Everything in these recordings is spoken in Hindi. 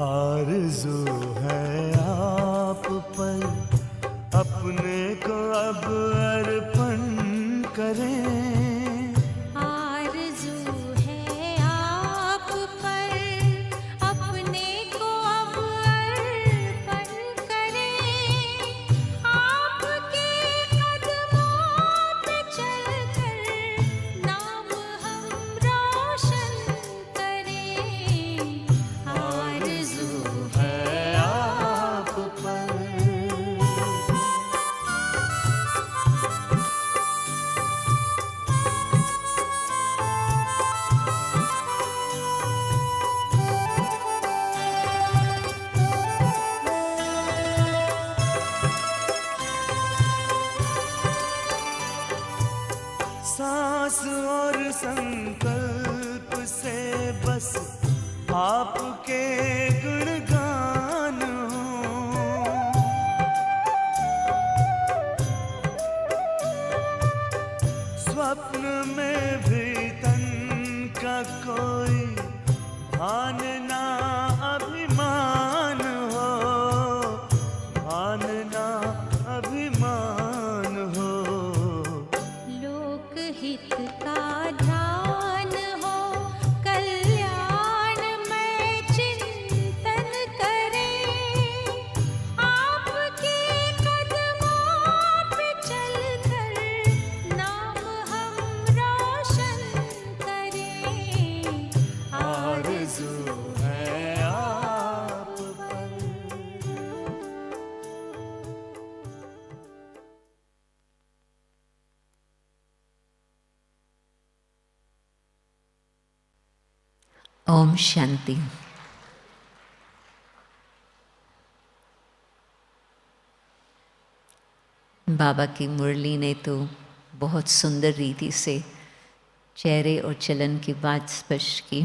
आरज़ू है आप पर अपने को अब अर्पण करें। आरज़ू है आप पर अपने को अब अर्पण करें। आपके कदमों पे चलकर नाम हम रोशन करें। आरज़ू है आप पर। सांस और संकल्प से बस आपके गुणगान हो। स्वप्न में भी तन का कोई भान ना अभिमान हो, भान ना अभिमान हो। लोकहित का ध्यान हो, कल्याण में चिंतन करें। आपके कदमों पे चलकर नाम हम रोशन करें। आरज़ू है आप पर। ओम शांति। बाबा की मुरली ने तो बहुत सुंदर रीति से चेहरे और चलन की बात स्पष्ट की।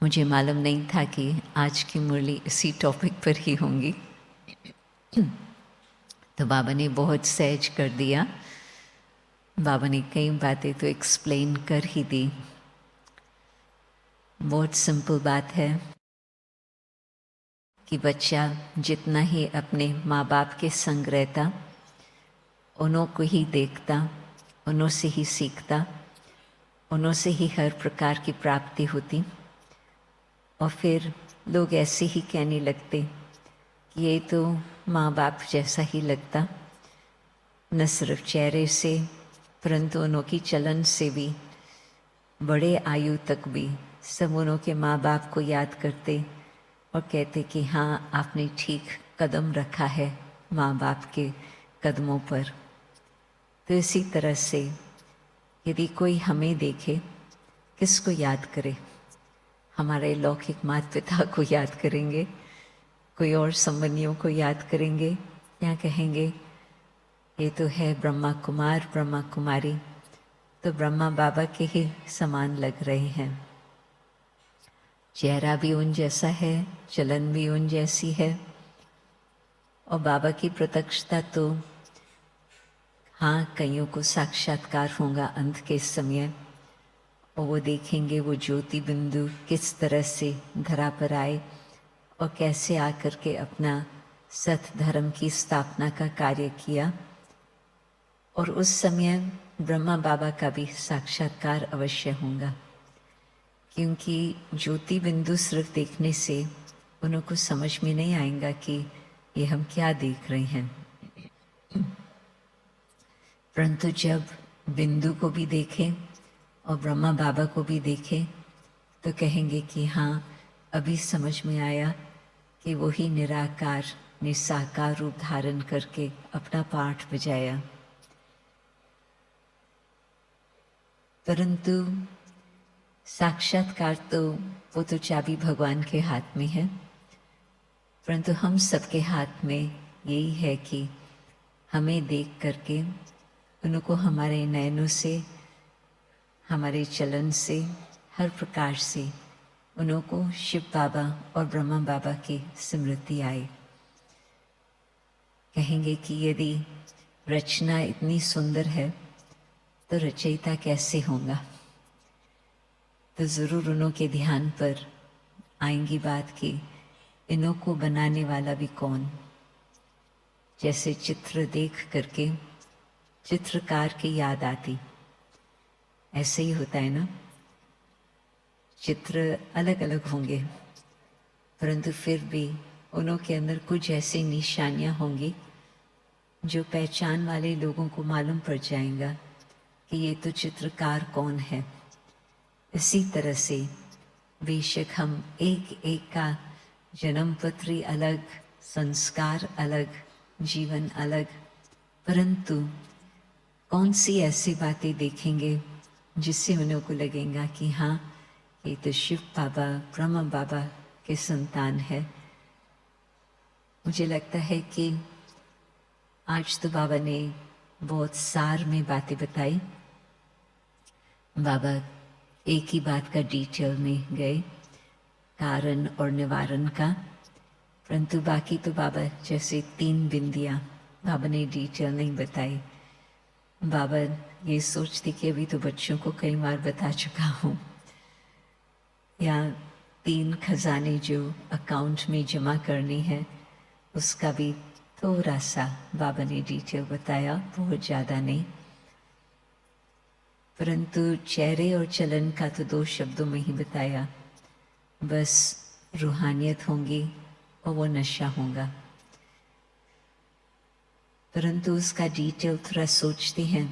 मुझे मालूम नहीं था कि आज की मुरली इसी टॉपिक पर ही होंगी। तो बाबा ने बहुत सहज कर दिया। बाबा ने कई बातें तो एक्सप्लेन कर ही दी। बहुत सिंपल बात है कि बच्चा जितना ही अपने माँ बाप के संग रहता, उन्हों को ही देखता, उन्हों से ही सीखता, उन्हों से ही हर प्रकार की प्राप्ति होती। और फिर लोग ऐसे ही कहने लगते कि ये तो माँ बाप जैसा ही लगता, न सिर्फ चेहरे से परंतु उन्हों की चलन से भी। बड़े आयु तक भी सब उन्हों के माँ बाप को याद करते और कहते कि हाँ, आपने ठीक कदम रखा है माँ बाप के कदमों पर। तो इसी तरह से यदि कोई हमें देखे, किसको याद करे? हमारे लौकिक माता पिता को याद करेंगे, कोई और संबंधियों को याद करेंगे, या कहेंगे ये तो है ब्रह्मा कुमार ब्रह्मा कुमारी, तो ब्रह्मा बाबा के ही समान लग रहे हैं। चेहरा भी उन जैसा है, चलन भी उन जैसी है। और बाबा की प्रत्यक्षता तो हाँ, कईयों को साक्षात्कार होगा अंत के समय, और वो देखेंगे वो ज्योति बिंदु किस तरह से धरा पर आए और कैसे आकर के अपना सत धर्म की स्थापना का कार्य किया। और उस समय ब्रह्मा बाबा का भी साक्षात्कार अवश्य होगा, क्योंकि ज्योति बिंदु सिर्फ देखने से उन्हों को समझ में नहीं आएगा कि ये हम क्या देख रहे हैं। परंतु जब बिंदु को भी देखें और ब्रह्मा बाबा को भी देखें तो कहेंगे कि हाँ, अभी समझ में आया कि वही निराकार ने साकार रूप धारण करके अपना पाठ बजाया। परंतु साक्षात्कार तो वो तो चाबी भगवान के हाथ में है, परंतु हम सबके हाथ में यही है कि हमें देख करके उनको हमारे नयनों से, हमारे चलन से, हर प्रकार से उन्हों को शिव बाबा और ब्रह्मा बाबा की स्मृति आए। कहेंगे कि यदि रचना इतनी सुंदर है तो रचयिता कैसे होगा? तो ज़रूर उन्हों के ध्यान पर आएंगी बात की इन्हों को बनाने वाला भी कौन। जैसे चित्र देख करके चित्रकार की याद आती, ऐसे ही होता है ना। चित्र अलग अलग होंगे परंतु फिर भी उन्हों के अंदर कुछ ऐसी निशानियां होंगी जो पहचान वाले लोगों को मालूम पड़ जाएगा कि ये तो चित्रकार कौन है। इसी तरह से बेशक हम एक एक का जन्म पत्री अलग, संस्कार अलग, जीवन अलग, परंतु कौन सी ऐसी बातें देखेंगे जिससे उन्हों को लगेगा कि हाँ ये तो शिव बाबा, ब्रह्म बाबा के संतान है। मुझे लगता है कि आज तो बाबा ने बहुत सार में बातें बताई। बाबा एक ही बात का डिटेल में गए, कारण और निवारण का, परंतु बाकी तो बाबा जैसे 3 बिंदियां बाबा ने डिटेल नहीं बताई। बाबा ये सोचते कि अभी तो बच्चों को कई बार बता चुका हूँ, या 3 खजाने जो अकाउंट में जमा करनी है उसका भी थोड़ा सा बाबा ने डिटेल बताया, बहुत ज़्यादा नहीं। परंतु चेहरे और चलन का तो 2 शब्दों में ही बताया, बस रूहानियत होंगी और वो नशा होगा। परंतु उसका डिटेल थोड़ा सोचते हैं।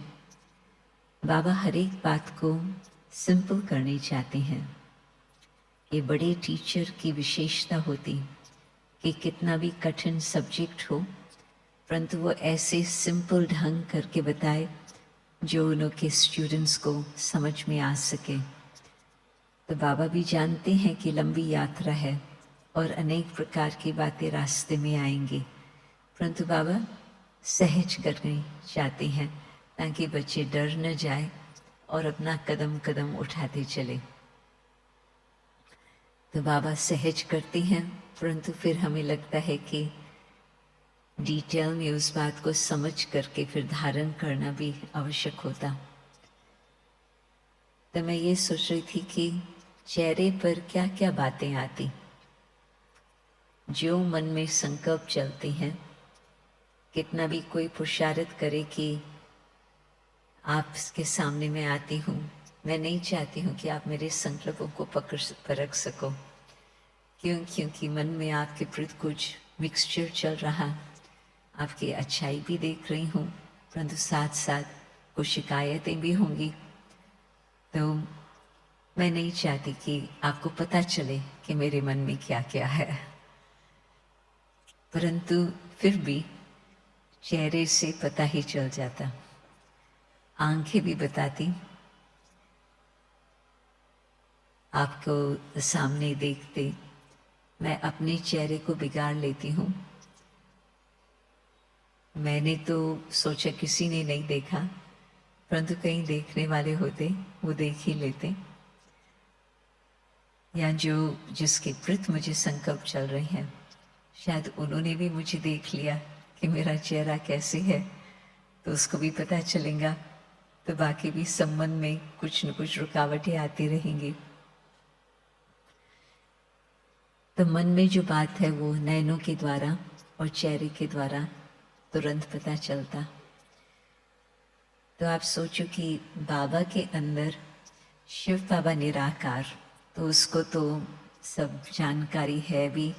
बाबा हर एक बात को सिंपल करनी चाहते हैं। ये बड़े टीचर की विशेषता होती कि कितना भी कठिन सब्जेक्ट हो परंतु वो ऐसे सिंपल ढंग करके बताए जो उनके स्टूडेंट्स को समझ में आ सके। तो बाबा भी जानते हैं कि लंबी यात्रा है और अनेक प्रकार की बातें रास्ते में आएंगी, परंतु बाबा सहज करना चाहते हैं ताकि बच्चे डर न जाए और अपना कदम कदम उठाते चले। तो बाबा सहज करते हैं, परंतु फिर हमें लगता है कि डिटेल में उस बात को समझ करके फिर धारण करना भी आवश्यक होता। तो मैं ये सोच रही थी कि चेहरे पर क्या क्या बातें आती, जो मन में संकल्प चलते हैं, कितना भी कोई पुरुषार्थ करे कि आपके सामने मैं आती हूँ, मैं नहीं चाहती हूँ कि आप मेरे संकल्पों को परख सको। क्योंकि मन में आपके प्रति कुछ मिक्सचर चल रहा, आपकी अच्छाई भी देख रही हूँ परंतु साथ साथ कुछ शिकायतें भी होंगी। तो मैं नहीं चाहती कि आपको पता चले कि मेरे मन में क्या क्या है, परंतु फिर भी चेहरे से पता ही चल जाता, आंखें भी बताती। आपको सामने देखते मैं अपने चेहरे को बिगाड़ लेती हूँ। मैंने तो सोचा किसी ने नहीं देखा, परंतु कहीं देखने वाले होते वो देख ही लेते, या जिसके प्रति मुझे संकल्प चल रहे हैं शायद उन्होंने भी मुझे देख लिया कि मेरा चेहरा कैसे है, तो उसको भी पता चलेगा। तो बाकी भी संबंध में कुछ न कुछ रुकावटें आती रहेंगी। तो मन में जो बात है वो नैनों के द्वारा और चेहरे के द्वारा तुरंत पता चलता। तो आप सोचो कि बाबा के अंदर शिव बाबा निराकार, तो उसको तो सब जानकारी है भी,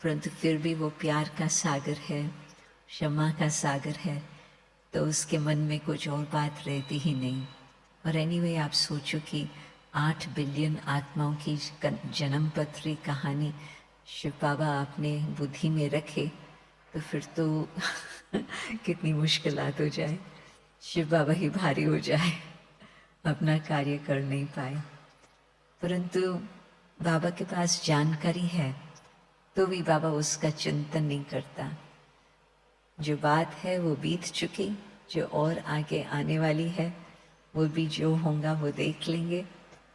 परंतु फिर भी वो प्यार का सागर है, क्षमा का सागर है, तो उसके मन में कुछ और बात रहती ही नहीं। और एनीवे आप सोचो कि 8 बिलियन आत्माओं की जन्म पत्री कहानी शिव बाबा आपने बुद्धि में रखे, तो फिर तो कितनी मुश्किलात हो जाए, शिव बाबा ही भारी हो जाए, अपना कार्य कर नहीं पाए। परंतु बाबा के पास जानकारी है तो भी बाबा उसका चिंतन नहीं करता। जो बात है वो बीत चुकी, जो और आगे आने वाली है वो भी जो होगा वो देख लेंगे,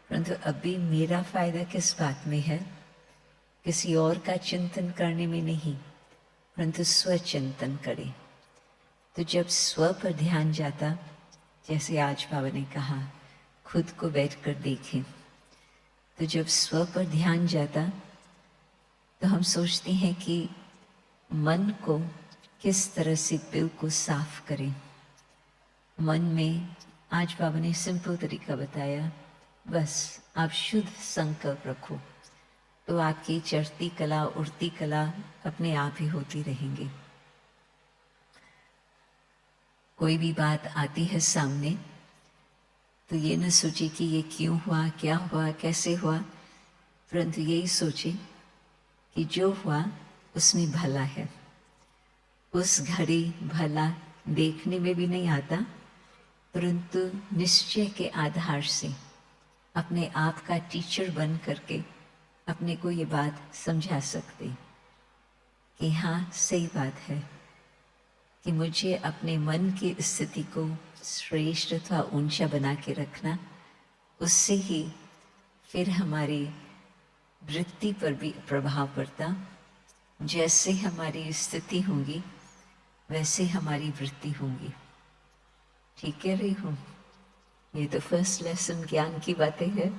परंतु अभी मेरा फायदा किस बात में है, किसी और का चिंतन करने में नहीं, परंतु स्वचिंतन करें। तो जब स्व पर ध्यान जाता, जैसे आज बाबा ने कहा खुद को बैठ कर देखें, तो जब स्व पर ध्यान जाता तो हम सोचते हैं कि मन को किस तरह से बिल्कुल साफ करें। मन में आज बाबा ने सिंपल तरीका बताया, बस आप शुद्ध संकल्प रखो तो आपकी चढ़ती कला उड़ती कला अपने आप ही होती रहेंगी। कोई भी बात आती है सामने तो ये न सोचे कि ये क्यों हुआ, क्या हुआ, कैसे हुआ, परंतु यही सोचे कि जो हुआ उसमें भला है। उस घड़ी भला देखने में भी नहीं आता, परंतु निश्चय के आधार से अपने आप का टीचर बन करके अपने को ये बात समझा सकते कि हाँ सही बात है कि मुझे अपने मन की स्थिति को श्रेष्ठ अथवा ऊंचा बना के रखना, उससे ही फिर हमारी वृत्ति पर भी प्रभाव पड़ता। जैसे हमारी स्थिति होगी वैसे हमारी वृत्ति होंगी। ठीक कह रही हूँ? ये तो फर्स्ट लेसन ज्ञान की बातें हैं।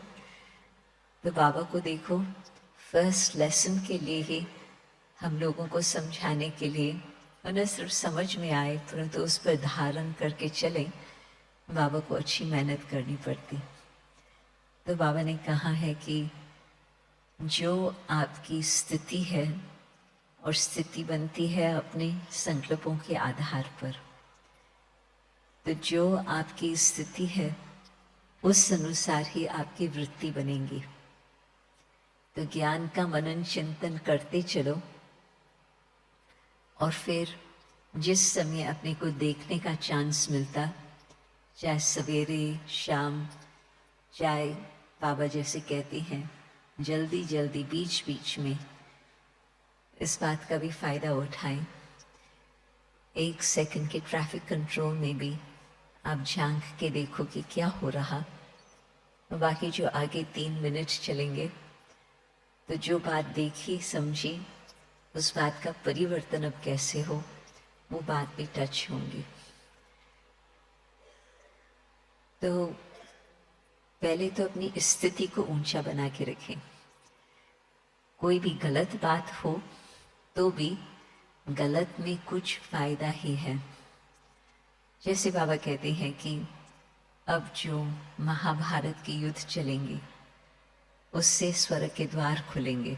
तो बाबा को देखो, फर्स्ट लेसन के लिए ही हम लोगों को समझाने के लिए और न सिर्फ समझ में आए परंतु उस पर धारण करके चले, बाबा को अच्छी मेहनत करनी पड़ती। तो बाबा ने कहा है कि जो आपकी स्थिति है और स्थिति बनती है अपने संकल्पों के आधार पर, तो जो आपकी स्थिति है उस अनुसार ही आपकी वृत्ति बनेंगी। तो ज्ञान का मनन चिंतन करते चलो और फिर जिस समय अपने को देखने का चांस मिलता, चाहे सवेरे शाम, चाहे बाबा जैसे कहते हैं जल्दी जल्दी बीच बीच में, इस बात का भी फायदा उठाएं। 1 सेकंड के ट्रैफिक कंट्रोल में भी आप झांक के देखो कि क्या हो रहा। बाकी जो आगे 3 मिनट चलेंगे तो जो बात देखी समझी उस बात का परिवर्तन अब कैसे हो, वो बात भी टच होंगी। तो पहले तो अपनी स्थिति को ऊंचा बना के रखें। कोई भी गलत बात हो तो भी गलत में कुछ फायदा ही है। जैसे बाबा कहते हैं कि अब जो महाभारत के युद्ध चलेंगे उससे स्वर्ग के द्वार खुलेंगे,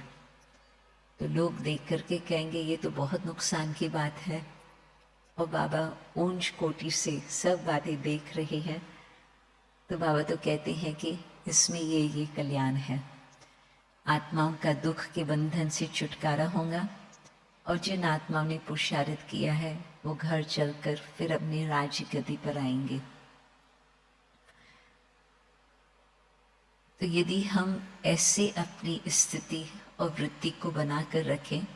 तो लोग देख करके कहेंगे ये तो बहुत नुकसान की बात है, और बाबा ऊंच कोटि से सब बातें देख रहे हैं। तो बाबा तो कहते हैं कि इसमें ये कल्याण है, आत्माओं का दुख के बंधन से छुटकारा होगा, और जिन आत्माओं ने पुरुषार्थ किया है वो घर चलकर फिर अपने राज्य गति पर आएंगे। तो यदि हम ऐसे अपनी स्थिति और वृत्ति को बनाकर रखें,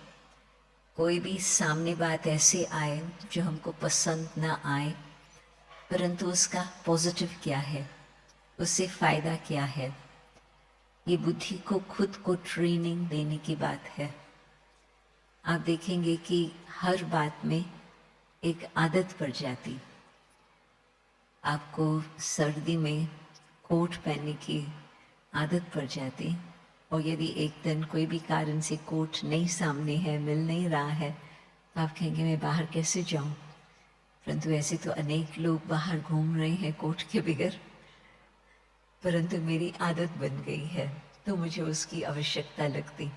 कोई भी सामने बात ऐसे आए जो हमको पसंद ना आए, परंतु उसका पॉजिटिव क्या है, उससे फायदा क्या है, ये बुद्धि को खुद को ट्रेनिंग देने की बात है। आप देखेंगे कि हर बात में एक आदत पड़ जाती। आपको सर्दी में कोट पहनने की आदत पड़ जाती, और यदि एक दिन कोई भी कारण से कोट नहीं सामने है, मिल नहीं रहा है, तो आप कहेंगे मैं बाहर कैसे जाऊं। परंतु ऐसे तो अनेक लोग बाहर घूम रहे हैं कोट के बगैर, परंतु मेरी आदत बन गई है तो मुझे उसकी आवश्यकता लगती।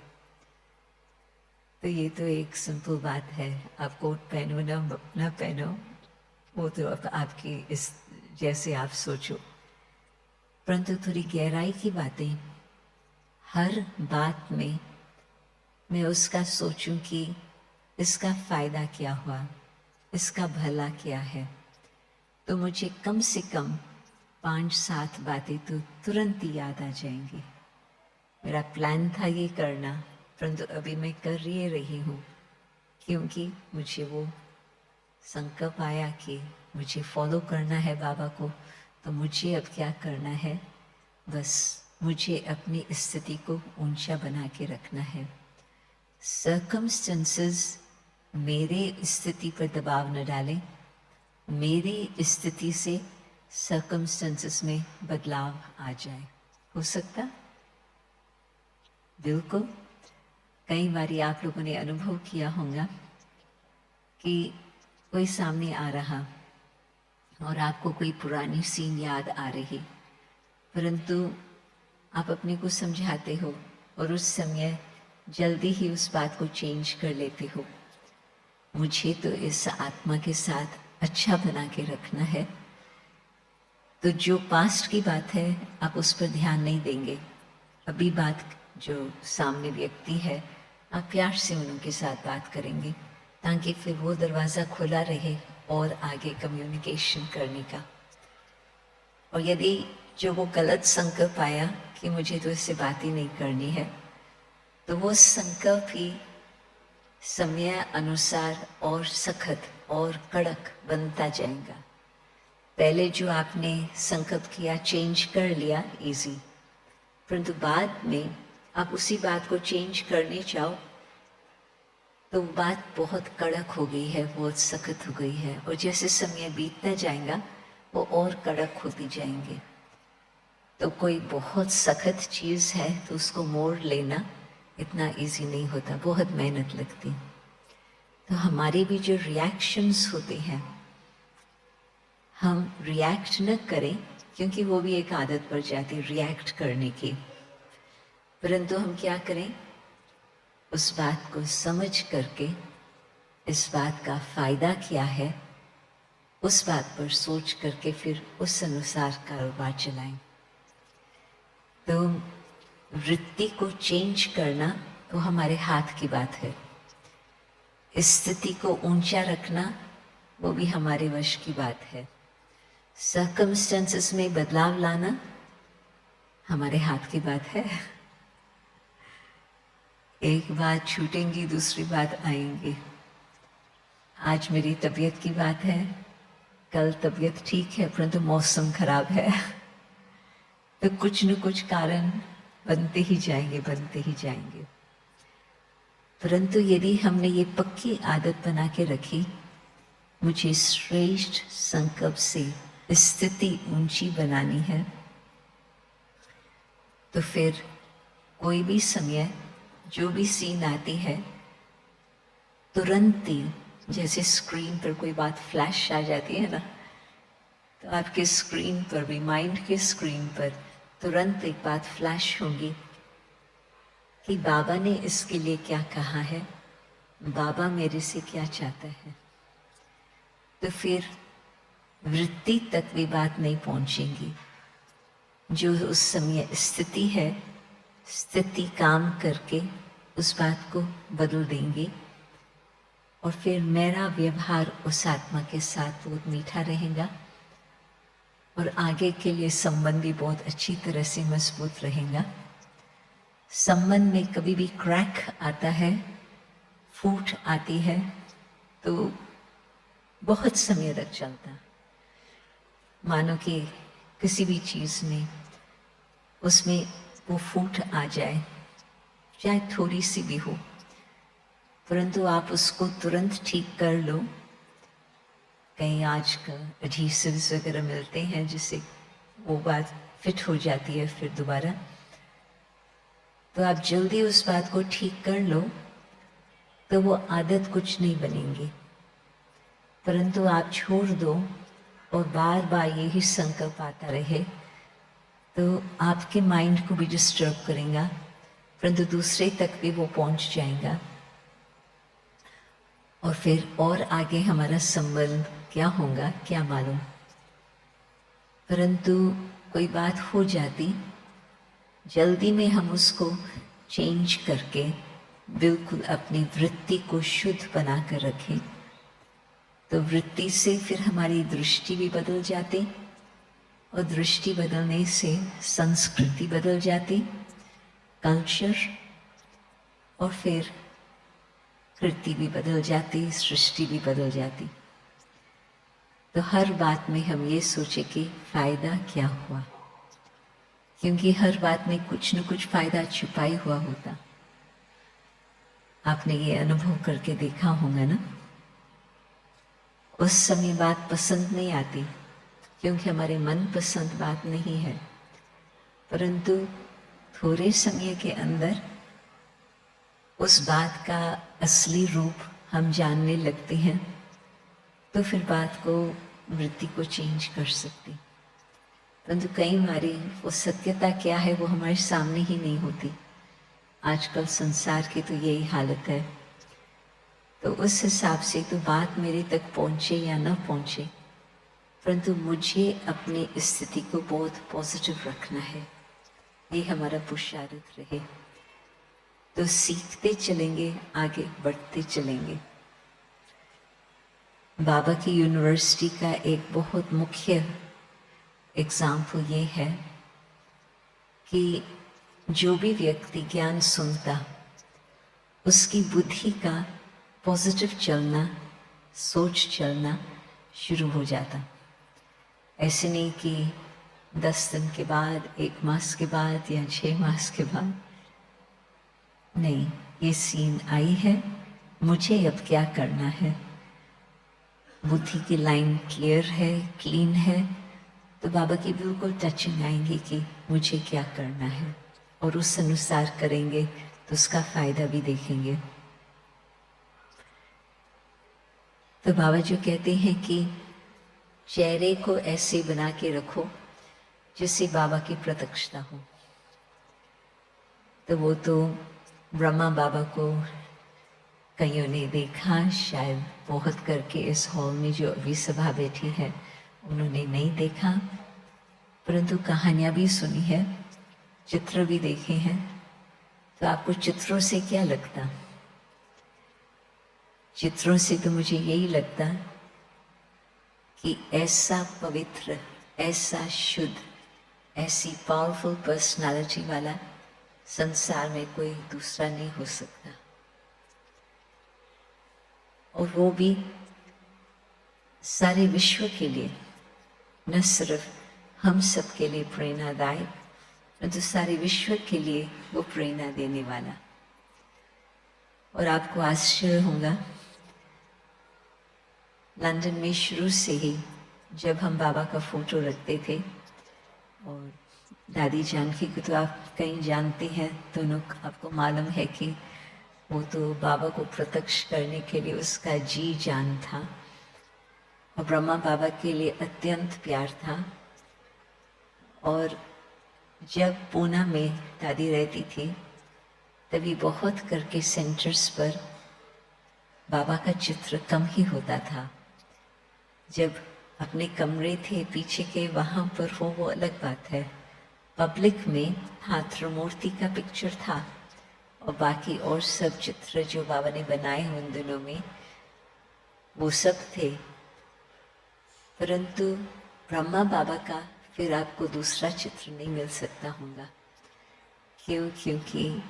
तो ये तो एक सिंपल बात है, आप कोट पहनो ना पहनो वो तो अब आपकी इस जैसे आप सोचो, परंतु थोड़ी गहराई की बातें हर बात में मैं उसका सोचूं कि इसका फायदा क्या हुआ, इसका भला क्या है, तो मुझे कम से कम 5-7 बातें तो तुरंत ही याद आ जाएंगी। मेरा प्लान था ये करना, परंतु अभी मैं कर ही रही हूँ, क्योंकि मुझे वो संकल्प आया कि मुझे फॉलो करना है बाबा को। तो मुझे अब क्या करना है, बस मुझे अपनी स्थिति को ऊंचा बना के रखना है। सर्कमस्टेंसेस मेरे स्थिति पर दबाव न डालें, मेरी स्थिति से सर्कमस्टेंसेस में बदलाव आ जाए। हो सकता? बिल्कुल। कई बारी आप लोगों ने अनुभव किया होगा कि कोई सामने आ रहा और आपको कोई पुरानी सीन याद आ रही, परंतु आप अपने को समझाते हो और उस समय जल्दी ही उस बात को चेंज कर लेते हो। मुझे तो इस आत्मा के साथ अच्छा बना के रखना है, तो जो पास्ट की बात है आप उस पर ध्यान नहीं देंगे। अभी बात जो सामने व्यक्ति है, आप प्यार से उनके साथ बात करेंगे ताकि फिर वो दरवाज़ा खुला रहे और आगे कम्युनिकेशन करने का। और यदि जो वो गलत संकल्प आया कि मुझे तो इससे बात ही नहीं करनी है, तो वो संकल्प ही समय अनुसार और सख्त और कड़क बनता जाएगा। पहले जो आपने संकल्प किया चेंज कर लिया इजी, परंतु बाद में आप उसी बात को चेंज करने चाहो तो बात बहुत कड़क हो गई है, बहुत सख्त हो गई है, और जैसे समय बीतता जाएगा वो और कड़क होती जाएंगे। तो कोई बहुत सख्त चीज़ है तो उसको मोड़ लेना इतना इजी नहीं होता, बहुत मेहनत लगती। तो हमारे भी जो रिएक्शंस होते हैं, हम रिएक्ट न करें, क्योंकि वो भी एक आदत पड़ जाती है रिएक्ट करने की, परंतु हम क्या करें, उस बात को समझ करके इस बात का फायदा क्या है, उस बात पर सोच करके फिर उस अनुसार कारोबार चलाएं। तो वृत्ति को चेंज करना तो हमारे हाथ की बात है, स्थिति को ऊंचा रखना वो भी हमारे वश की बात है, सर्कमस्टेंसेस में बदलाव लाना हमारे हाथ की बात है। एक बात छूटेंगी दूसरी बात आएंगी। आज मेरी तबीयत की बात है, कल तबीयत ठीक है परंतु मौसम खराब है, तो कुछ न कुछ कारण बनते ही जाएंगे, बनते ही जाएंगे। परंतु यदि हमने ये पक्की आदत बना के रखी, मुझे श्रेष्ठ संकल्प से स्थिति ऊंची बनानी है, तो फिर कोई भी समय जो भी सीन आती है तुरंत ही, जैसे स्क्रीन पर कोई बात फ्लैश आ जाती है ना, तो आपके स्क्रीन पर भी, माइंड के स्क्रीन पर तुरंत एक बात फ्लैश होगी कि बाबा ने इसके लिए क्या कहा है, बाबा मेरे से क्या चाहता है। तो फिर वृत्ति तक भी बात नहीं पहुंचेगी, जो उस समय स्थिति है, स्थिति काम करके उस बात को बदल देंगे, और फिर मेरा व्यवहार उस आत्मा के साथ बहुत मीठा रहेगा और आगे के लिए संबंध भी बहुत अच्छी तरह से मजबूत रहेगा। संबंध में कभी भी क्रैक आता है, फूट आती है, तो बहुत समय तक चलता। मानो कि किसी भी चीज़ में उसमें वो फूट आ जाए, चाहे थोड़ी सी भी हो, परंतु आप उसको तुरंत ठीक कर लो। कहीं आज का एडहेसिव्स वगैरह मिलते हैं जिससे वो बात फिट हो जाती है फिर दोबारा, तो आप जल्दी उस बात को ठीक कर लो तो वो आदत कुछ नहीं बनेंगी। परंतु आप छोड़ दो और बार बार यही संकल्प आता रहे तो आपके माइंड को भी डिस्टर्ब करेगा, परंतु दूसरे तक भी वो पहुंच जाएगा, और फिर और आगे हमारा संबंध क्या होगा क्या मालूम। परंतु कोई बात हो जाती, जल्दी में हम उसको चेंज करके बिल्कुल अपनी वृत्ति को शुद्ध बना कर रखें, तो वृत्ति से फिर हमारी दृष्टि भी बदल जाती, और दृष्टि बदलने से संस्कृति बदल जाती, कल्चर, और फिर कृति भी बदल जाती, सृष्टि भी बदल जाती। तो हर बात में हम ये सोचे कि फायदा क्या हुआ, क्योंकि हर बात में कुछ न कुछ फायदा छुपाई हुआ होता। आपने ये अनुभव करके देखा होगा ना। उस समय बात पसंद नहीं आती क्योंकि हमारे मन पसंद बात नहीं है, परंतु थोड़े समय के अंदर उस बात का असली रूप हम जानने लगते हैं तो फिर बात को, वृत्ति को चेंज कर सकते। परंतु कई बारी वो सत्यता क्या है वो हमारे सामने ही नहीं होती। आजकल संसार की तो यही हालत है। तो उस हिसाब से तो बात मेरे तक पहुंचे या न पहुंचे, परंतु मुझे अपनी स्थिति को बहुत पॉजिटिव रखना है, ये हमारा पुरुषार्थ रहे तो सीखते चलेंगे, आगे बढ़ते चलेंगे। बाबा की यूनिवर्सिटी का एक बहुत मुख्य एग्जाम्पल ये है कि जो भी व्यक्ति ज्ञान सुनता, उसकी बुद्धि का पॉजिटिव चलना, सोच चलना शुरू हो जाता। ऐसे नहीं कि 10 दिन के बाद, 1 मास के बाद या 6 मास के बाद, नहीं, ये सीन आई है, मुझे अब क्या करना है। बुद्धि की लाइन क्लियर है, क्लीन है, तो बाबा की बिल्कुल टचिंग आएंगी कि मुझे क्या करना है, और उस अनुसार करेंगे तो उसका फायदा भी देखेंगे। तो बाबा जो कहते हैं कि चेहरे को ऐसे बना के रखो जिससे बाबा की प्रत्यक्षता हो। तो वो तो ब्रह्मा बाबा को कईयों ने देखा, शायद बहुत करके इस हॉल में जो अभी सभा बैठी है उन्होंने नहीं देखा, परंतु कहानियाँ भी सुनी है, चित्र भी देखे हैं। तो आपको चित्रों से क्या लगता? चित्रों से तो मुझे यही लगता कि ऐसा पवित्र, ऐसा शुद्ध, ऐसी पावरफुल पर्सनालिटी वाला संसार में कोई दूसरा नहीं हो सकता। और वो भी सारे विश्व के लिए, न सिर्फ हम सब के लिए प्रेरणादायक, परंतु सारे विश्व के लिए वो प्रेरणा देने वाला। और आपको आश्चर्य होगा, लंदन में शुरू से ही जब हम बाबा का फोटो रखते थे, और दादी जानकी को तो आप कहीं जानते हैं, दोनों आपको मालूम है कि वो तो बाबा को प्रत्यक्ष करने के लिए उसका जी जान था, और ब्रह्मा बाबा के लिए अत्यंत प्यार था। और जब पूना में दादी रहती थी तभी बहुत करके सेंटर्स पर बाबा का चित्र कम ही होता था। जब अपने कमरे थे पीछे के, वहाँ पर हो वो अलग बात है। पब्लिक में हाँ, त्रिमूर्ति का पिक्चर था, और बाकी और सब चित्र जो बाबा ने बनाए उन दिनों में वो सब थे। परंतु ब्रह्मा बाबा का फिर आपको दूसरा चित्र नहीं मिल सकता होगा। क्यों? क्योंकि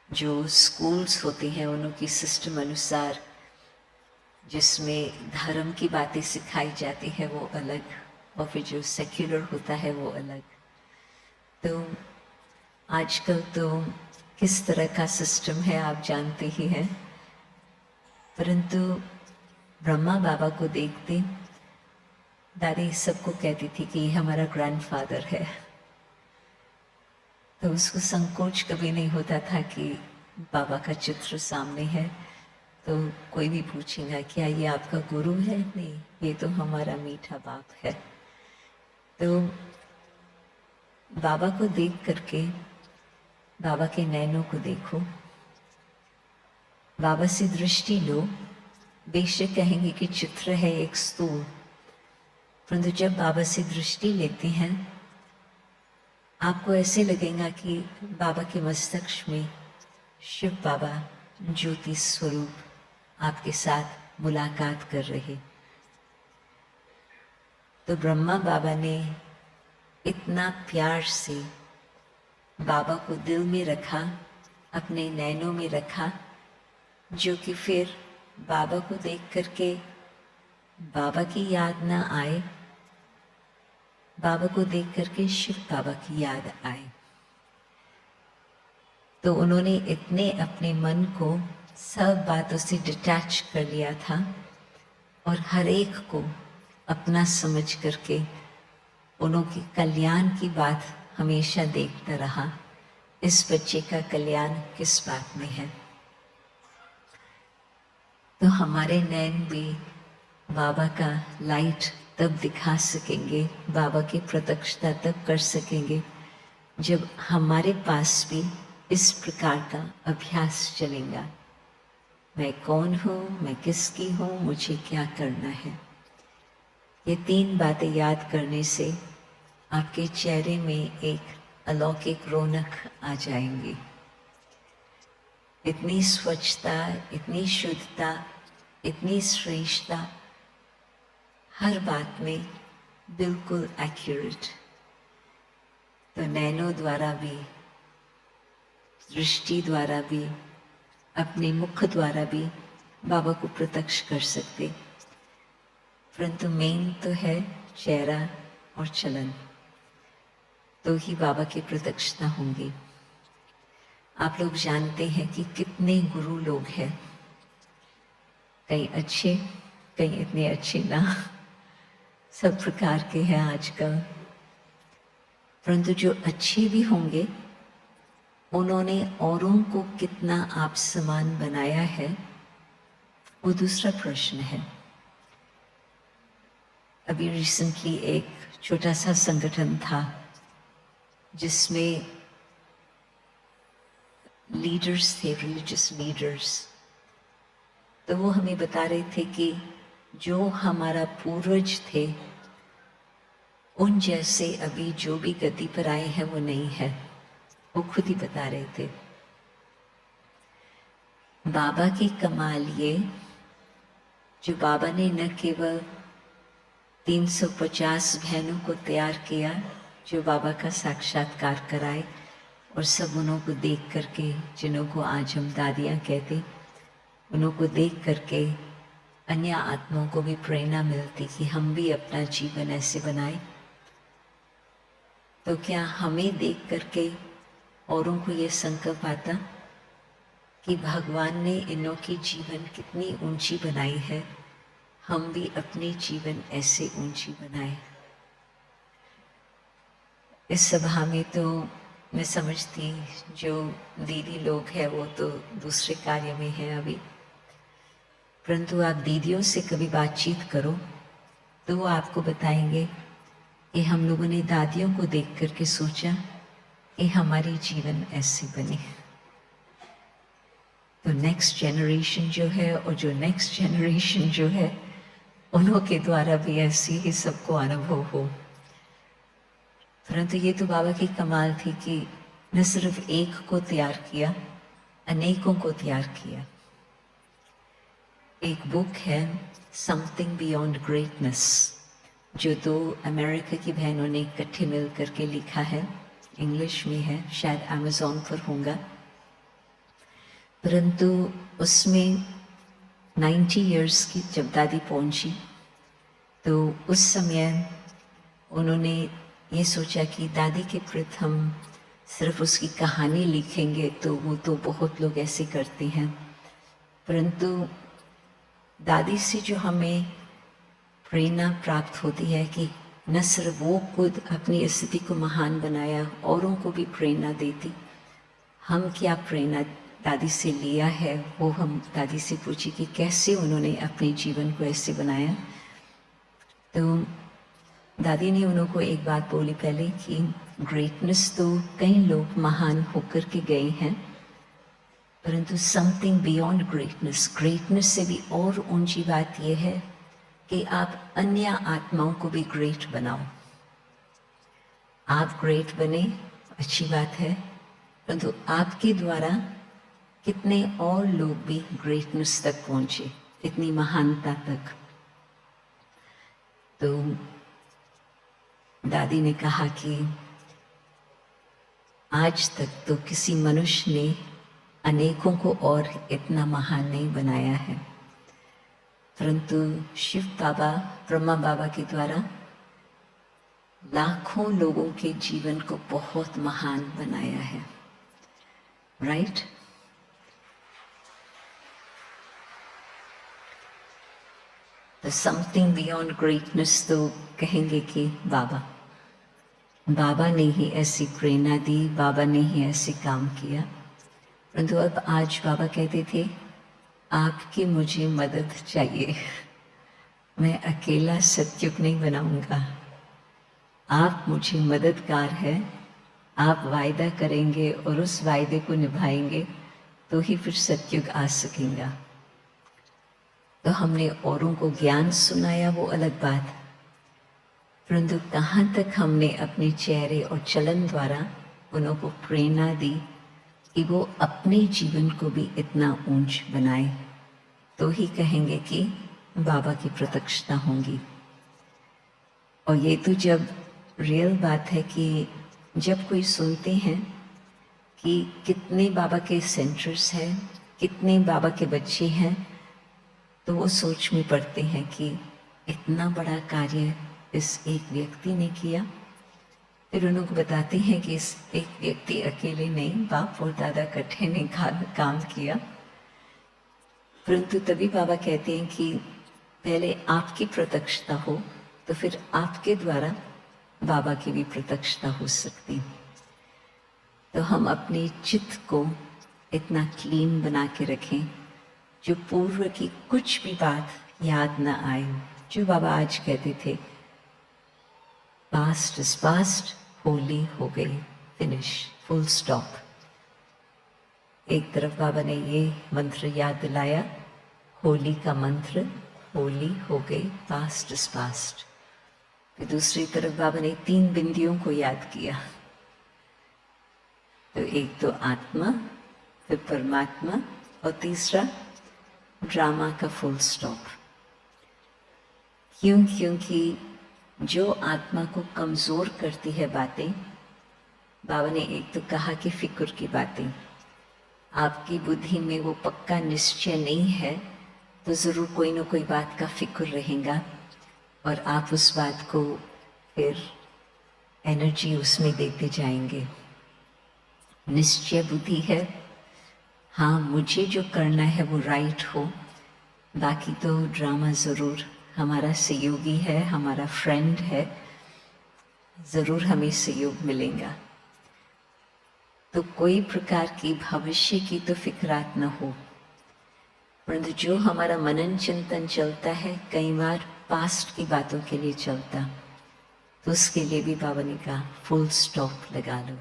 जो स्कूल्स होते हैं उनकी सिस्टम अनुसार जिसमें धर्म की बातें सिखाई जाती है वो अलग, और फिर जो सेक्युलर होता है वो अलग। तो आजकल तो किस तरह का सिस्टम है आप जानते ही हैं, परंतु ब्रह्मा बाबा को देखते दादी सबको कहती थी कि ये हमारा ग्रैंडफादर है। तो उसको संकोच कभी नहीं होता था कि बाबा का चित्र सामने है तो कोई भी पूछेगा क्या ये आपका गुरु है? नहीं, ये तो हमारा मीठा बाप है। तो बाबा को देख करके बाबा के नैनों को देखो, बाबा से दृष्टि लो। बेशक कहेंगे कि चित्र है एक स्तूल, परंतु जब बाबा से दृष्टि लेते हैं आपको ऐसे लगेगा कि बाबा के मस्तक में शिव बाबा ज्योति स्वरूप आपके साथ मुलाकात कर रहे। तो ब्रह्मा बाबा ने इतना प्यार से बाबा को दिल में रखा, अपने नैनों में रखा, जो कि फिर बाबा को देख करके बाबा की याद ना आए, बाबा को देख करके शिव बाबा की याद आए। तो उन्होंने इतने अपने मन को सब बातों से डिटैच कर लिया था और हर एक को अपना समझ करके उन्होंने कल्याण की बात हमेशा देखता रहा, इस बच्चे का कल्याण किस बात में है। तो हमारे नैन भी बाबा का लाइट तब दिखा सकेंगे, बाबा की प्रत्यक्षता तब कर सकेंगे जब हमारे पास भी इस प्रकार का अभ्यास चलेगा। मैं कौन हूँ, मैं किसकी हूँ, मुझे क्या करना है। ये 3 बातें याद करने से आपके चेहरे में एक अलौकिक रौनक आ जाएंगी। इतनी स्वच्छता, इतनी शुद्धता, इतनी श्रेष्ठता, हर बात में बिल्कुल एक्यूरेट। तो नैनों द्वारा भी, दृष्टि द्वारा भी, अपने मुख द्वारा भी बाबा को प्रत्यक्ष कर सकते, परंतु मेन तो है चेहरा और चलन, तो ही बाबा की प्रत्यक्षता होंगी। आप लोग जानते हैं कि कितने गुरु लोग हैं, कई अच्छे, कई इतने अच्छे ना, सब प्रकार के हैं आजकल। परंतु जो अच्छे भी होंगे, उन्होंने औरों को कितना आप समान बनाया है, वो दूसरा प्रश्न है। अभी रिसेंटली एक छोटा सा संगठन था जिसमें लीडर्स थे, रिलीजियस लीडर्स। तो वो हमें बता रहे थे कि जो हमारा पूर्वज थे, उन जैसे अभी जो भी गद्दी पर आए हैं वो नहीं है। वो खुद ही बता रहे थे। बाबा की कमाल ये, जो बाबा ने न केवल 350 बहनों को तैयार किया जो बाबा का साक्षात्कार कराए, और सब उन्हों को देख करके, जिन्हों को आज हम दादियाँ कहते, उन्हों को देख करके अन्य आत्माओं को भी प्रेरणा मिलती कि हम भी अपना जीवन ऐसे बनाए। तो क्या हमें देख करके औरों को ये संकल्प आता कि भगवान ने इन्हों की जीवन कितनी ऊंची बनाई है, हम भी अपनी जीवन ऐसे ऊंची बनाए। इस सभा में तो मैं समझती जो दीदी लोग हैं वो तो दूसरे कार्य में हैं अभी, परंतु आप दीदियों से कभी बातचीत करो तो वो आपको बताएंगे कि हम लोगों ने दादियों को देख करके सोचा कि हमारी जीवन ऐसे बने। तो नेक्स्ट जनरेशन जो है और जो नेक्स्ट जनरेशन जो है, उन्हों के द्वारा भी ऐसी ही सबको अनुभव हो। परंतु ये तो बाबा की कमाल थी कि न सिर्फ एक को तैयार किया, अनेकों को तैयार किया। एक बुक है समथिंग बियॉन्ड ग्रेटनेस, जो 2 अमेरिका की बहनों ने इकट्ठे मिल करके लिखा है, इंग्लिश में है, शायद अमेज़ॉन पर होगा। परंतु उसमें 90 इयर्स की जब दादी पहुंची तो उस समय उन्होंने ये सोचा कि दादी के प्रति हम सिर्फ उसकी कहानी लिखेंगे तो वो तो बहुत लोग ऐसे करते हैं, परंतु दादी से जो हमें प्रेरणा प्राप्त होती है कि न सिर्फ वो खुद अपनी स्थिति को महान बनाया, औरों को भी प्रेरणा देती। हम क्या प्रेरणा दादी से लिया है, वो हम दादी से पूछी कि कैसे उन्होंने अपने जीवन को ऐसे बनाया। तो दादी ने उन्हों को एक बात बोली पहले कि ग्रेटनेस तो कई लोग महान होकर के गए हैं, परंतु समथिंग बियॉन्ड ग्रेटनेस, ग्रेटनेस से भी और ऊंची बात यह है कि आप अन्य आत्माओं को भी ग्रेट बनाओ। आप ग्रेट बने, अच्छी बात है, परंतु आपके द्वारा कितने और लोग भी ग्रेटनेस तक पहुंचे, इतनी महानता तक। तो दादी ने कहा कि आज तक तो किसी मनुष्य ने अनेकों को और इतना महान नहीं बनाया है, परंतु शिव बाबा, ब्रह्मा बाबा के द्वारा लाखों लोगों के जीवन को बहुत महान बनाया है। राइट? तो समथिंग बियॉन्ड ग्रेटनेस तो कहेंगे कि बाबा, बाबा ने ही ऐसी प्रेरणा दी, बाबा ने ही ऐसे काम किया। परंतु अब आज बाबा कहते थे आपकी मुझे मदद चाहिए, मैं अकेला सतयुग नहीं बनाऊंगा, आप मुझे मददगार हैं, आप वायदा करेंगे और उस वायदे को निभाएंगे तो ही फिर सतयुग आ सकेगा। तो हमने औरों को ज्ञान सुनाया वो अलग बात, परंतु कहाँ तक हमने अपने चेहरे और चलन द्वारा उन्हों को प्रेरणा दी कि वो अपने जीवन को भी इतना ऊंच बनाए, तो ही कहेंगे कि बाबा की प्रत्यक्षता होंगी। और ये तो जब रियल बात है कि जब कोई सुनते हैं कि कितने बाबा के सेंटर्स हैं, कितने बाबा के बच्चे हैं, तो वो सोच में पड़ते हैं कि इतना बड़ा कार्य इस एक व्यक्ति ने किया। फिर उनको बताते हैं कि इस एक व्यक्ति अकेले नहीं, बाप और दादा इकट्ठे ने काम किया। परंतु तभी बाबा कहते हैं कि पहले आपकी प्रत्यक्षता हो तो फिर आपके द्वारा बाबा की भी प्रत्यक्षता हो सकती। तो हम अपने चित्त को इतना क्लीन बना के रखें जो पूर्व की कुछ भी बात याद न आए। जो बाबा आज कहते थे पास्ट इज पास्ट, होली हो गई, फिनिश, फुल स्टॉप। एक तरफ बाबा ने ये मंत्र याद दिलाया, होली का मंत्र, होली हो गई, पास्ट इज पास्ट। फिर दूसरी तरफ बाबा ने 3 बिंदियों को याद किया, तो एक तो आत्मा, फिर परमात्मा और तीसरा ड्रामा का फुल स्टॉप। क्यों? क्योंकि जो आत्मा को कमज़ोर करती है बातें, बाबा ने एक तो कहा कि फिक्र की बातें, आपकी बुद्धि में वो पक्का निश्चय नहीं है तो ज़रूर कोई ना कोई बात का फिक्र रहेगा और आप उस बात को फिर एनर्जी उसमें देते जाएंगे। निश्चय बुद्धि है, हाँ मुझे जो करना है वो राइट हो, बाकी तो ड्रामा ज़रूर हमारा सहयोगी है, हमारा फ्रेंड है, ज़रूर हमें सहयोग मिलेगा। तो कोई प्रकार की भविष्य की तो फिक्रात न हो, परंतु जो हमारा मनन चिंतन चलता है कई बार पास्ट की बातों के लिए चलता, तो उसके लिए भी बाबा ने कहा फुल स्टॉप लगा लो,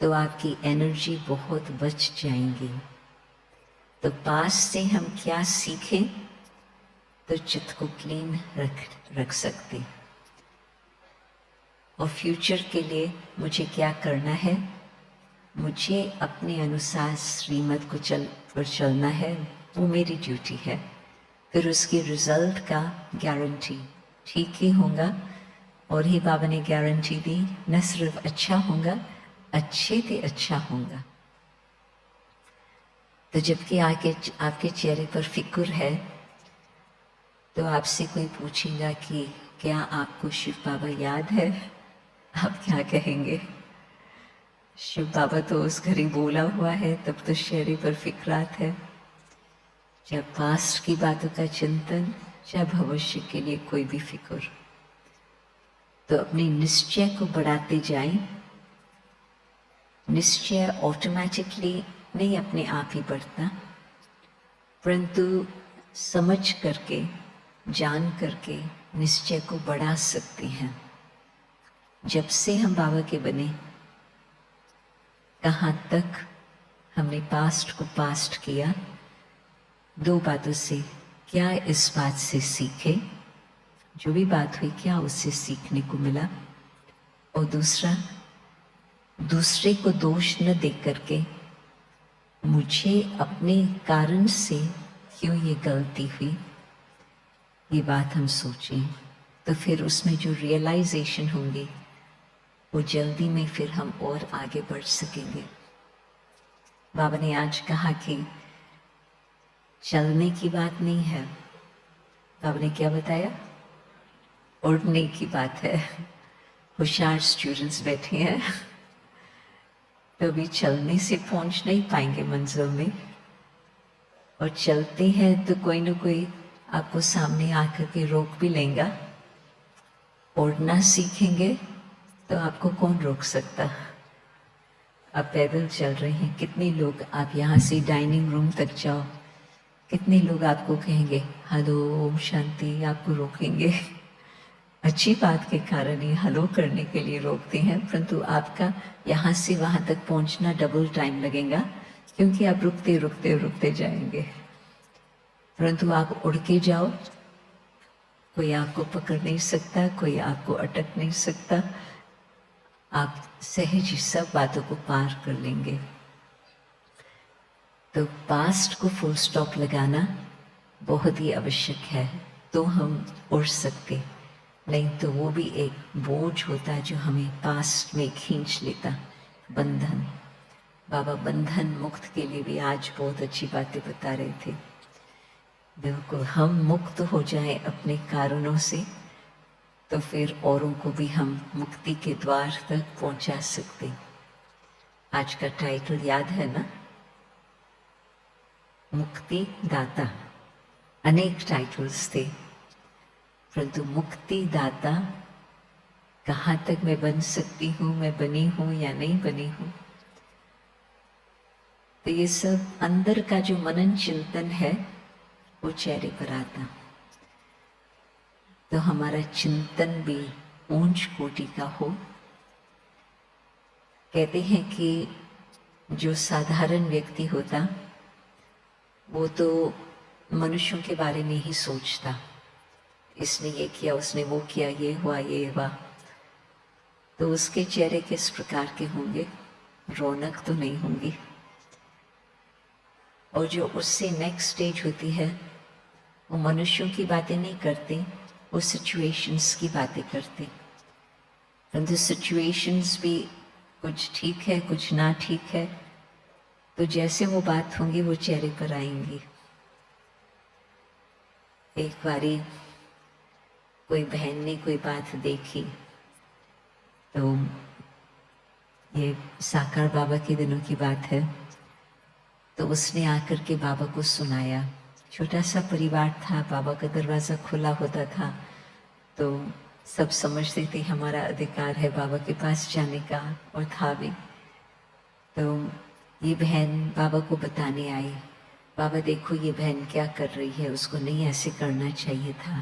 तो आपकी एनर्जी बहुत बच जाएंगी। तो पास्ट से हम क्या सीखें तो चित्त को क्लीन रख सकते, और फ्यूचर के लिए मुझे क्या करना है, मुझे अपने अनुसार श्रीमत को चलना है, वो मेरी ड्यूटी है। फिर उसकी रिजल्ट का गारंटी ठीक ही होगा, और ही बाबा ने गारंटी दी, न सिर्फ अच्छा होगा, अच्छे से अच्छा होगा। तो जबकि आपके चेहरे पर फिक्र है, तो आपसे कोई पूछेगा कि क्या आपको शिव बाबा याद है, आप क्या कहेंगे? शिव बाबा तो उस घड़ी बोला हुआ है, तब तो चेहरे पर फिक्रात है। चाहे पास्ट की बातों का चिंतन, चाहे भविष्य के लिए कोई भी फिक्र, तो अपने निश्चय को बढ़ाते जाएं। निश्चय ऑटोमेटिकली नहीं अपने आप ही बढ़ता, परंतु समझ करके, जान करके निश्चय को बढ़ा सकते हैं। जब से हम बाबा के बने, कहाँ तक हमने पास्ट को पास्ट किया। 2 बातों से, क्या इस बात से सीखे, जो भी बात हुई क्या उससे सीखने को मिला, और दूसरे को दोष न दे करके मुझे अपने कारण से क्यों ये गलती हुई, ये बात हम सोचें, तो फिर उसमें जो रियलाइजेशन होंगी वो जल्दी में फिर हम और आगे बढ़ सकेंगे। बाबा ने आज कहा कि चलने की बात नहीं है, बाबा ने क्या बताया, उड़ने की बात है। होशियार स्टूडेंट्स बैठे हैं, तो अभी चलने से पहुंच नहीं पाएंगे मंजिल में, और चलते हैं तो कोई ना कोई आपको सामने आकर के रोक भी लेगा। उड़ना सीखेंगे तो आपको कौन रोक सकता। आप पैदल चल रहे हैं, कितने लोग, आप यहाँ से डाइनिंग रूम तक जाओ, कितने लोग आपको कहेंगे हेलो ओम शांति, आपको रोकेंगे। अच्छी बात के कारण ये हेलो करने के लिए रोकते हैं, परंतु आपका यहाँ से वहाँ तक पहुँचना डबल टाइम लगेगा, क्योंकि आप रुकते रुकते रुकते जाएंगे। परंतु आप उड़ के जाओ, कोई आपको पकड़ नहीं सकता, कोई आपको अटक नहीं सकता, आप सहज ही सब बातों को पार कर लेंगे। तो पास्ट को फुल स्टॉप लगाना बहुत ही आवश्यक है, तो हम उड़ सकते, नहीं तो वो भी एक बोझ होता है जो हमें पास्ट में खींच लेता। बंधन, बाबा बंधन मुक्त के लिए भी आज बहुत अच्छी बातें बता रहे थे। बिल्कुल, हम मुक्त हो जाएं अपने कारणों से, तो फिर औरों को भी हम मुक्ति के द्वार तक पहुंचा सकते। आज का टाइटल याद है ना, मुक्ति दाता। अनेक टाइटल्स थे, परंतु मुक्ति दाता कहाँ तक मैं बन सकती हूँ, मैं बनी हूँ या नहीं बनी हूँ। तो ये सब अंदर का जो मनन चिंतन है वो चेहरे पर आता, तो हमारा चिंतन भी ऊंच कोटि का हो। कहते हैं कि जो साधारण व्यक्ति होता वो तो मनुष्यों के बारे में ही सोचता, इसने ये किया, उसने वो किया, ये हुआ ये हुआ, तो उसके चेहरे किस प्रकार के होंगे, रौनक तो नहीं होंगी। और जो उससे नेक्स्ट स्टेज होती है वो मनुष्यों की बातें नहीं करते, वो सिचुएशंस की बातें करते। परंतु सिचुएशंस भी कुछ ठीक है कुछ ना ठीक है, तो जैसे वो बात होंगी वो चेहरे पर आएंगी। एक बारी कोई बहन ने कोई बात देखी, तो ये साकार बाबा के दिनों की बात है, तो उसने आकर के बाबा को सुनाया। छोटा सा परिवार था, बाबा का दरवाज़ा खुला होता था, तो सब समझते थे हमारा अधिकार है बाबा के पास जाने का, और था भी। तो ये बहन बाबा को बताने आई, बाबा देखो ये बहन क्या कर रही है, उसको नहीं ऐसे करना चाहिए था।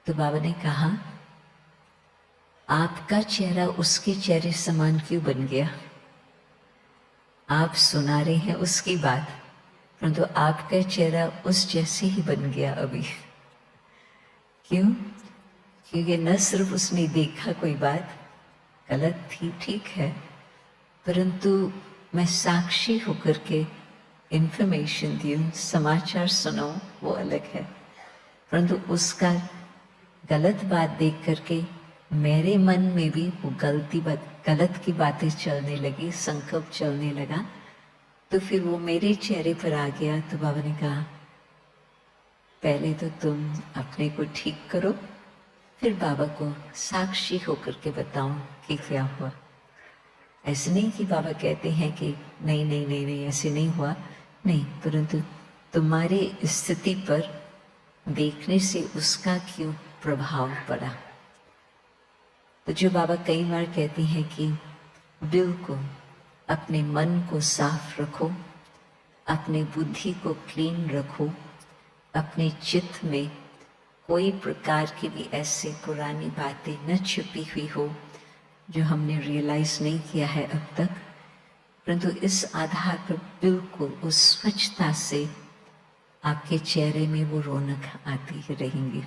तो बाबा ने कहा आपका चेहरा उसके चेहरे समान क्यों बन गया, आप सुना रहे हैं उसकी बात, परंतु आपका चेहरा उस जैसे ही बन गया अभी। क्यों? क्योंकि न सिर्फ उसने देखा कोई बात गलत थी, ठीक है, परंतु मैं साक्षी होकर के इन्फॉर्मेशन दी, समाचार सुनाऊं, वो अलग है। परंतु उसका गलत बात देख करके मेरे मन में भी वो गलत की बातें चलने लगी, संकल्प चलने लगा, तो फिर वो मेरे चेहरे पर आ गया। तो बाबा ने कहा पहले तो तुम अपने को ठीक करो, फिर बाबा को साक्षी होकर के बताऊं कि क्या हुआ। ऐसे नहीं कि बाबा कहते हैं कि नहीं नहीं नहीं नहीं ऐसे नहीं हुआ, नहीं, परंतु तुम्हारी स्थिति पर देखने से उसका क्यों प्रभाव पड़ा। तो जो बाबा कई बार कहते हैं कि बिल्कुल अपने मन को साफ रखो, अपने बुद्धि को क्लीन रखो, अपने चित्त में कोई प्रकार की भी ऐसे पुरानी बातें न छुपी हुई हो जो हमने रियलाइज नहीं किया है अब तक, परंतु इस आधार पर बिल्कुल उस स्वच्छता से आपके चेहरे में वो रौनक आती ही रहेंगी।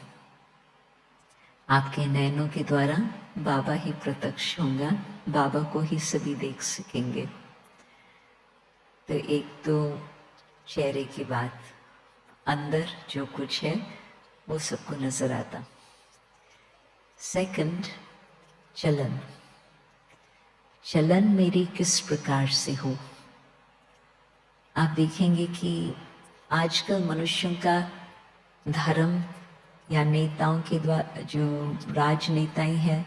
आपके नयनों के द्वारा बाबा ही प्रत्यक्ष होगा, बाबा को ही सभी देख सकेंगे। तो एक तो चेहरे की बात, अंदर जो कुछ है वो सबको नजर आता। सेकंड, चलन। चलन मेरी किस प्रकार से हो। आप देखेंगे कि आजकल मनुष्यों का धर्म या नेताओं के द्वारा, जो राजनेताएं हैं,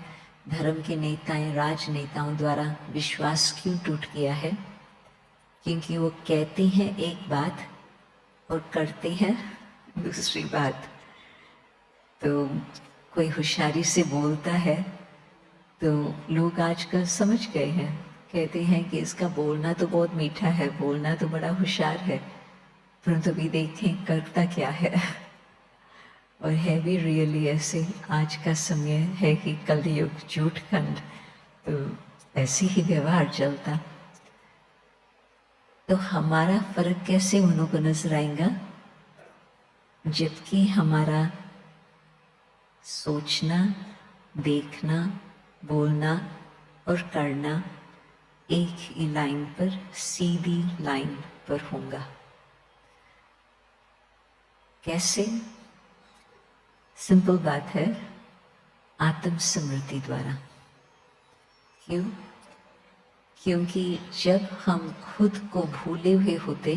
धर्म के नेताएं, राजनेताओं द्वारा विश्वास क्यों टूट गया है? क्योंकि वो कहते हैं एक बात और करते हैं दूसरी बात। तो कोई होशियारी से बोलता है तो लोग आजकल समझ गए हैं, कहते हैं कि इसका बोलना तो बहुत मीठा है, बोलना तो बड़ा होशियार है, परंतु अभी देखें करता क्या है। और है भी रियली ऐसे। आज का समय है कि कलयुग झूठ खंड, तो ऐसे ही व्यवहार चलता। तो हमारा फर्क कैसे उन्हों को नजर आएगा, जबकि हमारा सोचना, देखना, बोलना और करना एक ही लाइन पर, सीधी लाइन पर होगा। कैसे? सिंपल बात है, आत्म स्मृति द्वारा। क्यों? क्योंकि जब हम खुद को भूले हुए होते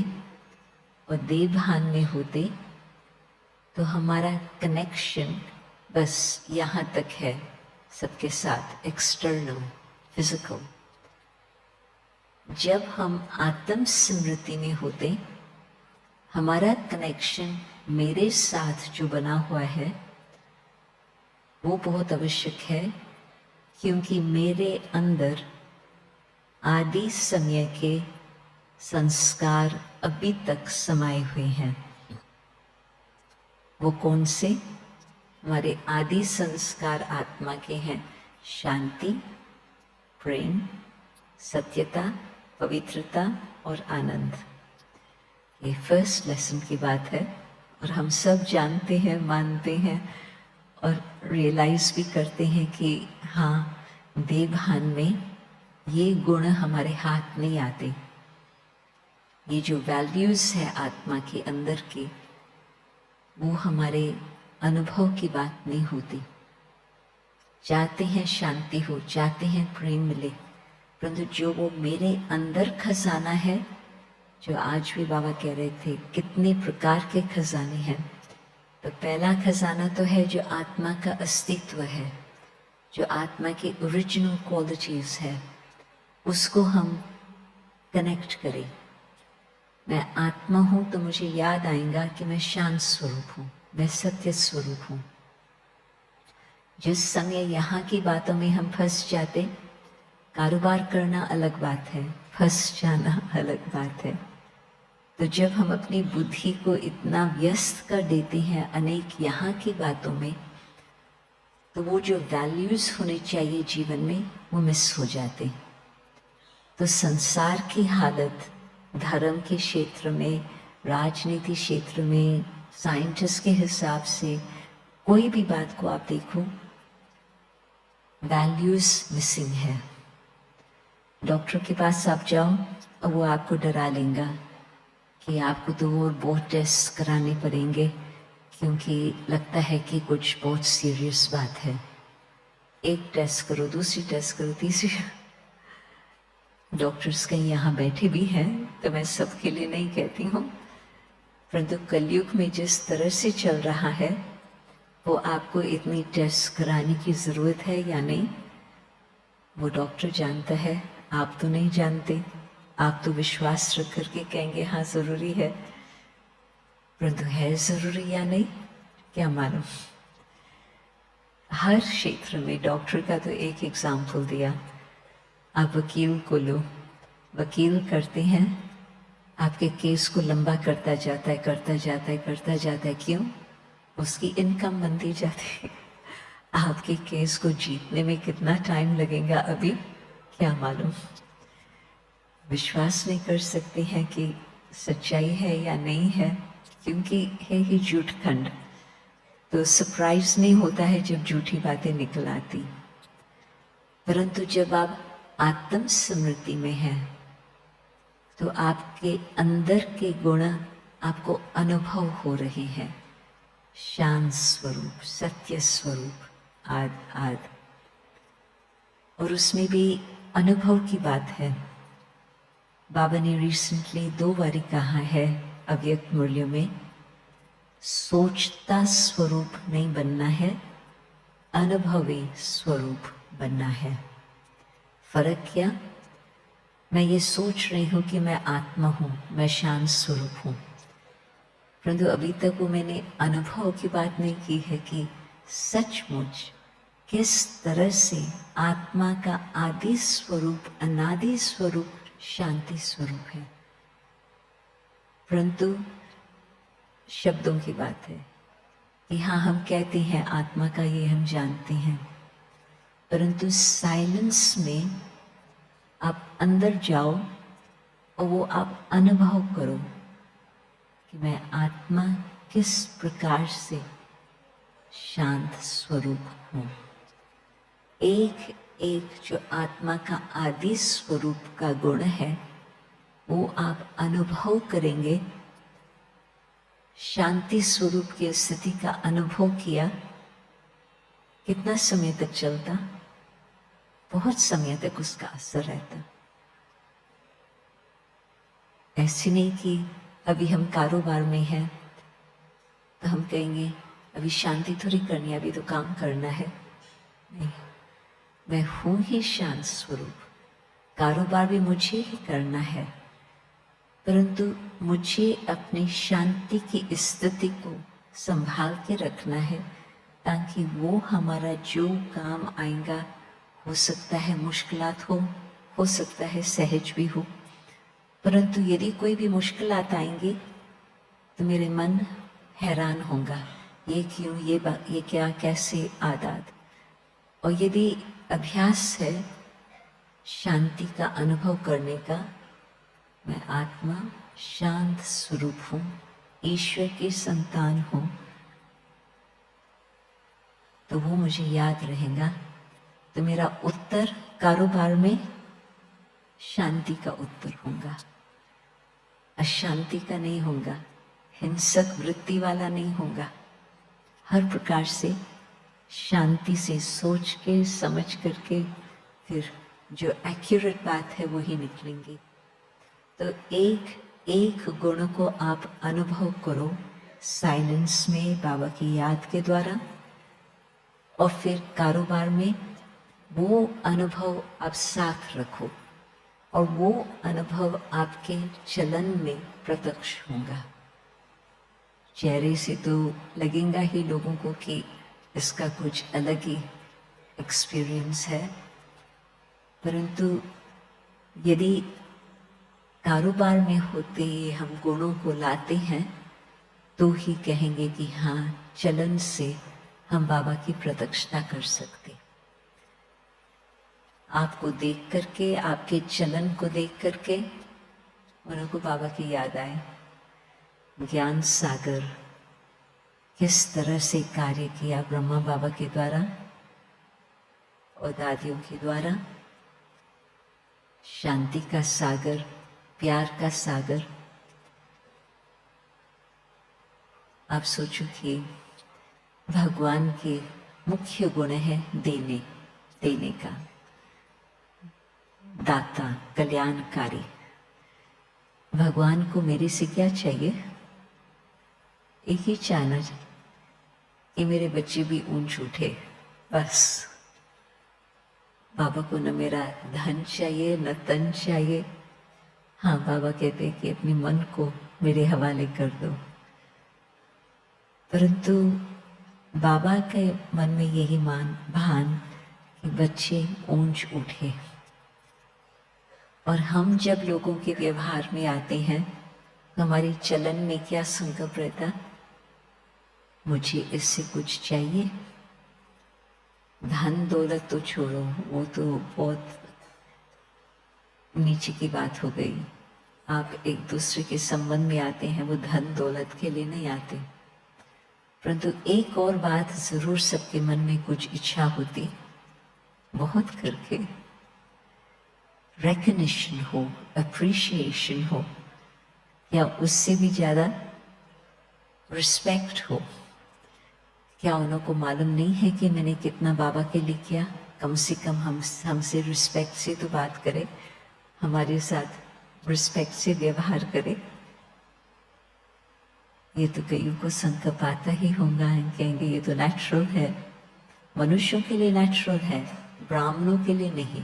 और देह भान में होते, तो हमारा कनेक्शन बस यहाँ तक है सबके साथ, एक्सटर्नल, फिजिकल। जब हम आत्म स्मृति में होते, हमारा कनेक्शन मेरे साथ जो बना हुआ है वो बहुत आवश्यक है, क्योंकि मेरे अंदर आदि समय के संस्कार अभी तक समाये हुए हैं। वो कौन से? हमारे आदि संस्कार आत्मा के हैं, शांति, प्रेम, सत्यता, पवित्रता और आनंद। ये फर्स्ट लेसन की बात है और हम सब जानते हैं, मानते हैं और रियलाइज भी करते हैं कि हाँ, देह भान में ये गुण हमारे हाथ नहीं आते। ये जो वैल्यूज़ है आत्मा के अंदर की, वो हमारे अनुभव की बात नहीं होती। चाहते हैं शांति हो, चाहते हैं प्रेम मिले, परंतु जो वो मेरे अंदर खजाना है, जो आज भी बाबा कह रहे थे कितने प्रकार के खजाने हैं। तो पहला खजाना तो है जो आत्मा का अस्तित्व है, जो आत्मा की ओरिजिनल क्वालिटीज है, उसको हम कनेक्ट करें। मैं आत्मा हूँ तो मुझे याद आएगा कि मैं शांत स्वरूप हूँ, मैं सत्य स्वरूप हूँ। जिस समय यहाँ की बातों में हम फंस जाते, कारोबार करना अलग बात है, फंस जाना अलग बात है। तो जब हम अपनी बुद्धि को इतना व्यस्त कर देते हैं अनेक यहाँ की बातों में, तो वो जो वैल्यूज होने चाहिए जीवन में वो मिस हो जाते। तो संसार की हालत, धर्म के क्षेत्र में, राजनीति क्षेत्र में, साइंटिस्ट के हिसाब से कोई भी बात को आप देखो, वैल्यूज मिसिंग है। डॉक्टर के पास आप जाओ और वो आपको डरा लेगा कि आपको तो और बहुत टेस्ट कराने पड़ेंगे, क्योंकि लगता है कि कुछ बहुत सीरियस बात है। एक टेस्ट करो, दूसरी टेस्ट करो, तीसरी। डॉक्टर्स कहीं यहाँ बैठे भी हैं, तो मैं सबके लिए नहीं कहती हूँ, परंतु कलयुग में जिस तरह से चल रहा है, वो आपको इतनी टेस्ट कराने की ज़रूरत है या नहीं, वो डॉक्टर जानता है, आप तो नहीं जानते। आप तो विश्वास रख करके कहेंगे हाँ ज़रूरी है, परंतु है ज़रूरी या नहीं क्या मालूम। हर क्षेत्र में डॉक्टर का तो एक एग्जाम्पल दिया। आप वकील को लो, वकील करते हैं, आपके केस को लंबा करता जाता है, करता जाता है, करता जाता है। क्यों? उसकी इनकम बनती जाती है। आपके केस को जीतने में कितना टाइम लगेगा अभी क्या मालूम। विश्वास नहीं कर सकते हैं कि सच्चाई है या नहीं है, क्योंकि है ही झूठ खंड। तो सरप्राइज नहीं होता है जब झूठी बातें निकल आती, परंतु जब आप आत्म स्मृति में हैं तो आपके अंदर के गुण आपको अनुभव हो रहे हैं। शांत स्वरूप, सत्य स्वरूप, आद आद। और उसमें भी अनुभव की बात है। बाबा ने रिसेंटली 2 बारी कहा है अव्यक्त मूल्यों में, सोचता स्वरूप नहीं बनना है, अनुभवी स्वरूप बनना है। फर्क क्या? मैं ये सोच रही हूँ कि मैं आत्मा हूँ, मैं शांत स्वरूप हूँ, परंतु अभी तक वो मैंने अनुभव की बात नहीं की है कि सचमुच किस तरह से आत्मा का आदि स्वरूप, अनादि स्वरूप शांति स्वरूप है। परंतु शब्दों की बात है कि हाँ, हम कहते हैं आत्मा का, ये हम जानते हैं, परंतु साइलेंस में आप अंदर जाओ और वो आप अनुभव करो कि मैं आत्मा किस प्रकार से शांत स्वरूप हूँ। एक एक जो आत्मा का आदि स्वरूप का गुण है वो आप अनुभव करेंगे। शांति स्वरूप की स्थिति का अनुभव किया, कितना समय तक चलता? बहुत समय तक उसका असर रहता। ऐसे नहीं कि अभी हम कारोबार में हैं तो हम कहेंगे अभी शांति थोड़ी करनी है, अभी तो काम करना है। नहीं, मैं हूं ही शांत स्वरूप, कारोबार भी मुझे ही करना है, परंतु मुझे अपनी शांति की स्थिति को संभाल के रखना है ताकि वो हमारा जो काम आएगा, हो सकता है मुश्किलात हो सकता है सहज भी हो, परंतु यदि कोई भी मुश्किलात आएंगी तो मेरे मन हैरान होगा, ये क्यों, ये क्या, कैसे, आदत। और यदि अभ्यास है शांति का अनुभव करने का, मैं आत्मा शांत स्वरूप हूँ, ईश्वर की संतान हूँ, तो वो मुझे याद रहेगा। तो मेरा उत्तर कारोबार में शांति का उत्तर होगा, अशांति का नहीं होगा, हिंसक वृत्ति वाला नहीं होगा। हर प्रकार से शांति से सोच के समझ करके फिर जो एक्यूरेट बात है वही निकलेंगी। तो एक एक गुण को आप अनुभव करो साइलेंस में बाबा की याद के द्वारा, और फिर कारोबार में वो अनुभव आप साथ रखो और वो अनुभव आपके चलन में प्रत्यक्ष होगा। चेहरे से तो लगेगा ही लोगों को कि इसका कुछ अलग ही एक्सपीरियंस है, परंतु यदि कारोबार में होते हम गुणों को लाते हैं तो ही कहेंगे कि हाँ, चलन से हम बाबा की प्रत्यक्षता कर सकते। आपको देख करके, आपके चलन को देख करके उनको बाबा की याद आए। ज्ञान सागर किस तरह से कार्य किया ब्रह्मा बाबा के द्वारा और दादियों के द्वारा। शांति का सागर, प्यार का सागर। आप सोचो कि भगवान के मुख्य गुण है देने, देने का, दाता, कल्याणकारी। भगवान को मेरे से क्या चाहिए? एक ही चाहना कि मेरे बच्चे भी ऊंच उठे, बस। बाबा को न मेरा धन चाहिए न तन चाहिए। हाँ, बाबा कहते हैं कि अपने मन को मेरे हवाले कर दो, परंतु बाबा के मन में यही भान कि बच्चे ऊंच उठे। और हम जब लोगों के व्यवहार में आते हैं तो हमारे चलन में क्या संकल्प रहता? मुझे इससे कुछ चाहिए। धन दौलत तो छोड़ो, वो तो बहुत नीचे की बात हो गई। आप एक दूसरे के संबंध में आते हैं, वो धन दौलत के लिए नहीं आते, परंतु एक और बात जरूर सबके मन में कुछ इच्छा होती, बहुत करके रिकॉग्निशन हो, अप्रिशिएशन हो, या उससे भी ज़्यादा रिस्पेक्ट हो। क्या उनको मालूम नहीं है कि मैंने कितना बाबा के लिए किया? कम से कम हमसे रिस्पेक्ट से तो बात करे, हमारे साथ रिस्पेक्ट से व्यवहार करे। ये तो कईयों को संकल्प आता ही होगा, कहेंगे ये तो नेचुरल है, मनुष्यों के लिए नेचुरल है, ब्राह्मणों के लिए नहीं।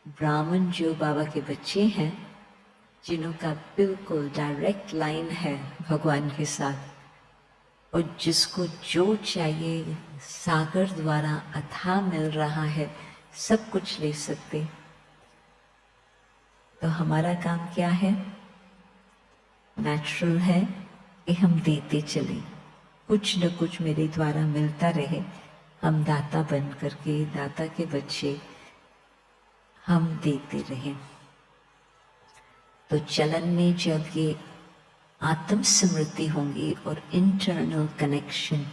ब्राह्मण जो बाबा के बच्चे हैं, जिन्हों का बिल्कुल डायरेक्ट लाइन है भगवान के साथ, और जिसको जो चाहिए सागर द्वारा अथाह मिल रहा है, सब कुछ ले सकते। तो हमारा काम क्या है? नेचुरल है कि हम देते चले, कुछ न कुछ मेरे द्वारा मिलता रहे। हम दाता बन करके, दाता के बच्चे, हम देते रहे। तो चलन में जब ये आत्म स्मृति होंगी और इंटरनल कनेक्शन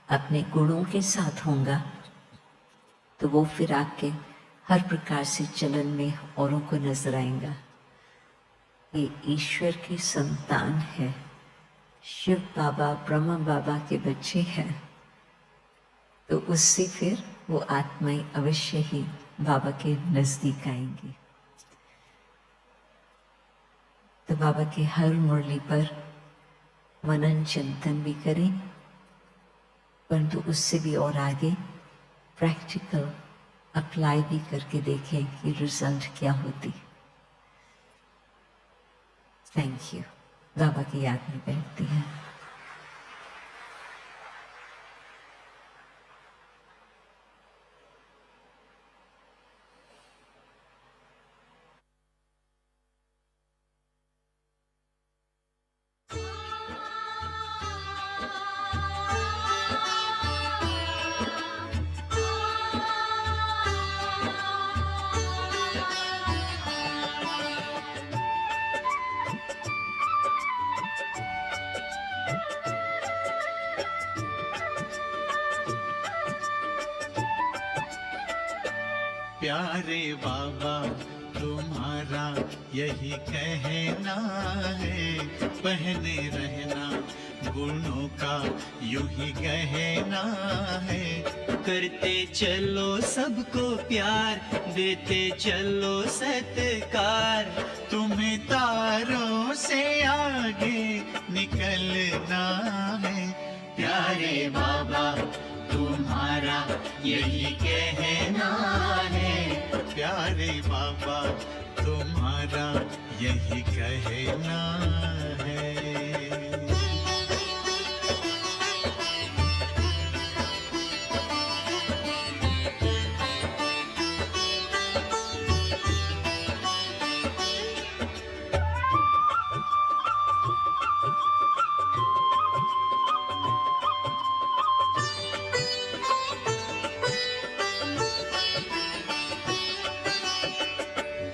अपने गुणों के साथ होगा, तो वो फिर आके हर प्रकार से चलन में औरों को नजर आएगा। ये ईश्वर की संतान है, शिव बाबा, ब्रह्मा बाबा के बच्चे हैं, तो उससे फिर वो आत्माएं अवश्य ही बाबा के नजदीक आएंगी। तो बाबा के हर मुरली पर मनन चिंतन भी करें, परंतु उससे भी और आगे प्रैक्टिकल अप्लाई भी करके देखें कि रिजल्ट क्या होती। Thank you. बाबा की याद में बैठती हैं। प्यारे बाबा तुम्हारा यही कहना है, पहने रहना गुणों का यूं ही गहना है। करते चलो सबको प्यार, देते चलो सत्कार, तुम्हें तारों से आगे निकलना है। प्यारे बाबा तुम्हारा यही कहना है। प्यारे बाबा तुम्हारा यही कहना है।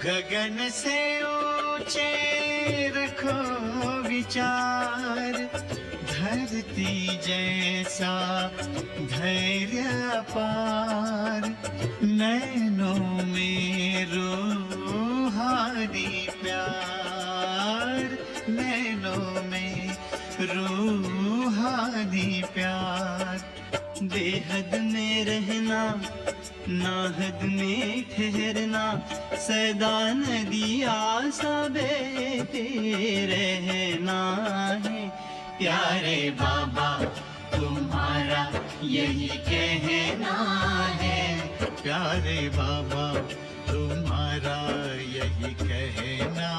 गगन से ऊंचे रखो विचार, धरती जैसा धैर्य अपार, नैनों में रूहानी प्यार, नैनों में रूहानी प्यार। बेहद में रहना, नाहद में ठहरना, सदा नदिया सा बहते रहना है। प्यारे बाबा तुम्हारा यही कहना है। प्यारे बाबा तुम्हारा यही कहना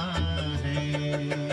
है।